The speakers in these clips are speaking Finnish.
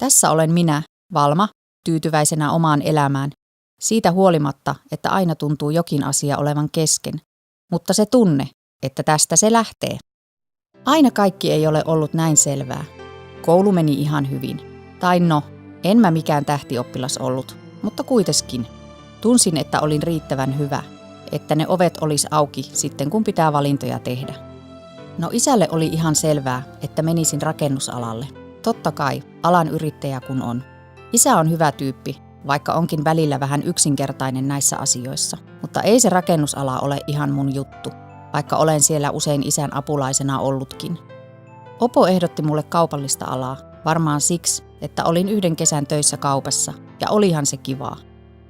Tässä olen minä, Valma, tyytyväisenä omaan elämään. Siitä huolimatta, että aina tuntuu jokin asia olevan kesken. Mutta se tunne, että tästä se lähtee. Aina kaikki ei ole ollut näin selvää. Koulu meni ihan hyvin. Tai no, en mä mikään tähtioppilas ollut, mutta kuitenkin. Tunsin, että olin riittävän hyvä, että ne ovet olisi auki sitten kun pitää valintoja tehdä. No isälle oli ihan selvää, että menisin rakennusalalle. Totta kai, alan yrittäjä kun on. Isä on hyvä tyyppi, vaikka onkin välillä vähän yksinkertainen näissä asioissa. Mutta ei se rakennusala ole ihan mun juttu, vaikka olen siellä usein isän apulaisena ollutkin. Opo ehdotti mulle kaupallista alaa, varmaan siksi, että olin yhden kesän töissä kaupassa, ja olihan se kivaa.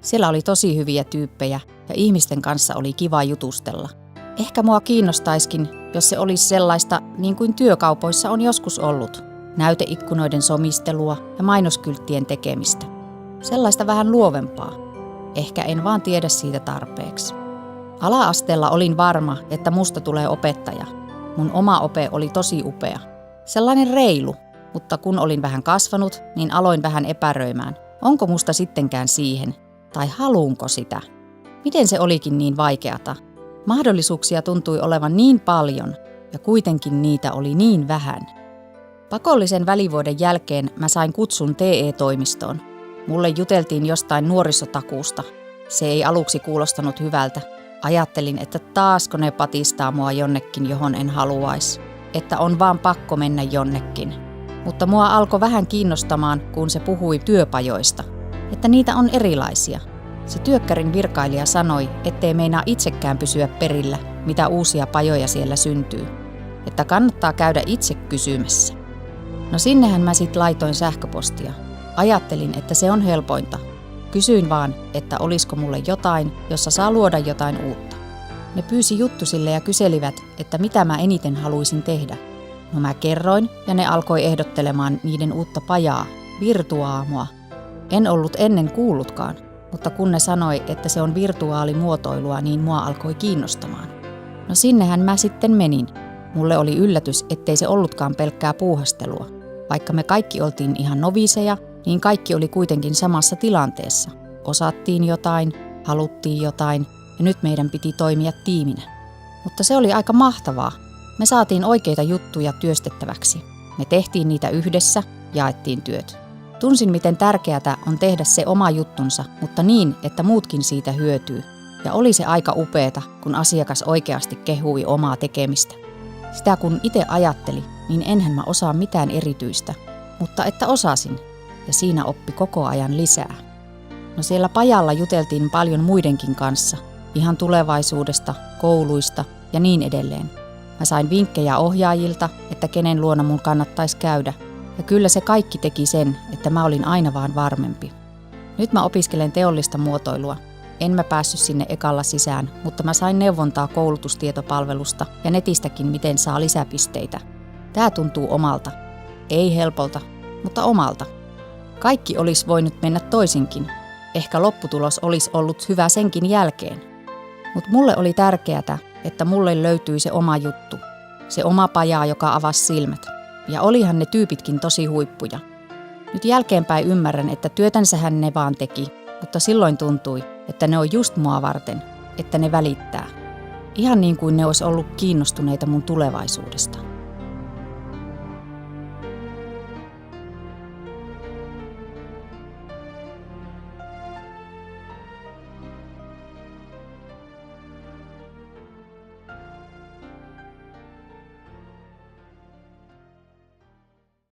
Siellä oli tosi hyviä tyyppejä, ja ihmisten kanssa oli kiva jutustella. Ehkä mua kiinnostaiskin, jos se olisi sellaista, niin kuin työkaupoissa on joskus ollut. Näyteikkunoiden somistelua ja mainoskylttien tekemistä. Sellaista vähän luovempaa. Ehkä en vaan tiedä siitä tarpeeksi. Ala-asteella olin varma, että musta tulee opettaja. Mun oma ope oli tosi upea. Sellainen reilu, mutta kun olin vähän kasvanut, niin aloin vähän epäröimään. Onko musta sittenkään siihen? Tai haluunko sitä? Miten se olikin niin vaikeata? Mahdollisuuksia tuntui olevan niin paljon, ja kuitenkin niitä oli niin vähän. Pakollisen välivuoden jälkeen mä sain kutsun TE-toimistoon. Mulle juteltiin jostain nuorisotakuusta. Se ei aluksi kuulostanut hyvältä. Ajattelin, että taasko ne patistaa mua jonnekin, johon en haluaisi. Että on vaan pakko mennä jonnekin. Mutta mua alkoi vähän kiinnostamaan, kun se puhui työpajoista. Että niitä on erilaisia. Se työkkärin virkailija sanoi, ettei meinaa itsekään pysyä perillä, mitä uusia pajoja siellä syntyy. Että kannattaa käydä itse kysymässä. No sinnehän mä sit laitoin sähköpostia. Ajattelin, että se on helpointa. Kysyin vaan, että olisiko mulle jotain, jossa saa luoda jotain uutta. Ne pyysi juttusille ja kyselivät, että mitä mä eniten haluaisin tehdä. No mä kerroin ja ne alkoi ehdottelemaan niiden uutta pajaa, virtuaamua. En ollut ennen kuullutkaan, mutta kun ne sanoi, että se on virtuaalimuotoilua, niin mua alkoi kiinnostamaan. No sinnehän mä sitten menin. Mulle oli yllätys, ettei se ollutkaan pelkkää puuhastelua. Vaikka me kaikki oltiin ihan noviseja, niin kaikki oli kuitenkin samassa tilanteessa. Osattiin jotain, haluttiin jotain ja nyt meidän piti toimia tiiminä. Mutta se oli aika mahtavaa. Me saatiin oikeita juttuja työstettäväksi. Me tehtiin niitä yhdessä, jaettiin työt. Tunsin, miten tärkeää on tehdä se oma juttunsa, mutta niin, että muutkin siitä hyötyy. Ja oli se aika upeeta, kun asiakas oikeasti kehui omaa tekemistä. Sitä kun itse ajatteli, niin enhän mä osaa mitään erityistä, mutta että osasin, ja siinä oppi koko ajan lisää. No siellä pajalla juteltiin paljon muidenkin kanssa, ihan tulevaisuudesta, kouluista ja niin edelleen. Mä sain vinkkejä ohjaajilta, että kenen luona mun kannattaisi käydä, ja kyllä se kaikki teki sen, että mä olin aina vaan varmempi. Nyt mä opiskelen teollista muotoilua. En mä päässyt sinne ekalla sisään, mutta mä sain neuvontaa koulutustietopalvelusta ja netistäkin, miten saa lisäpisteitä. Tää tuntuu omalta. Ei helpolta, mutta omalta. Kaikki olisi voinut mennä toisinkin. Ehkä lopputulos olisi ollut hyvä senkin jälkeen. Mutta mulle oli tärkeää, että mulle löytyi se oma juttu. Se oma paja, joka avasi silmät. Ja olihan ne tyypitkin tosi huippuja. Nyt jälkeenpäin ymmärrän, että työtänsähän ne vaan teki, mutta silloin tuntui, että ne on just mua varten, että ne välittää. Ihan niin kuin ne olisi ollut kiinnostuneita mun tulevaisuudesta.